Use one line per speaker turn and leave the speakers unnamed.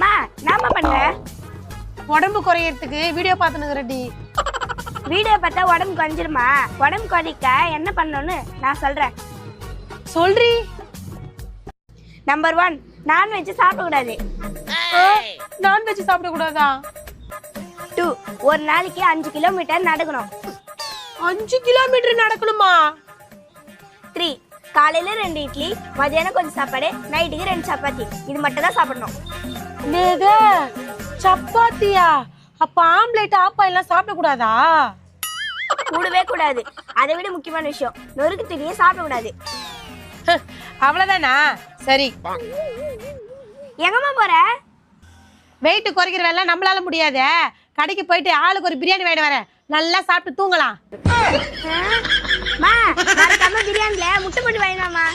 மா நாம பண்ற
உடம்பு குறையறதுக்கு வீடியோ பார்த்துனுங்கறடி.
வீடியோ பார்த்தா உடம்பு குறைஞ்சிருமா? உடம்பு குறைக்க என்ன பண்ணணும்னு நான் சொல்றேன்.
சொல்றி.
நம்பர் 1, நான்வெஜ் சாப்பிடக்கூடாது.
நான்வெஜ் சாப்பிட கூடாதா?
2, ஒரு நாளைக்கு 5 கிலோமீட்டர் நடக்கணும்.
5 கிலோமீட்டர் நடக்கணுமா?
3, காலையில 2 இட்லி, மதியானம் கொஞ்சம் சாப்பாடு, நைட்டுக்கு 2 சப்பாத்தி. இது மட்டும் தான் சாப்பிடணும்.
நேது சப்பாத்தியா? அப்ப ஆம்லெட் ஆப்பா எல்லாம் சாப்பிட கூடாதா?
கூடவே கூடாது. அதை விட முக்கியமான விஷயம், நொறுக்கு தீனியே சாப்பிடக்கூடாது.
அவ்வளவுதானா? சரி.
எங்கம்மா போற?
வெயிட் குறைக்கிற வேலை நம்மளால முடியாது. கடைக்கு போயிட்டு ஆளுக்கு ஒரு பிரியாணி வாங்கிட்டு வரேன். நல்லா சாப்பிட்டு தூங்கலாம்.
மா மறக்காம பிரியாணில முட்டை போட்டு வாங்கினாமா.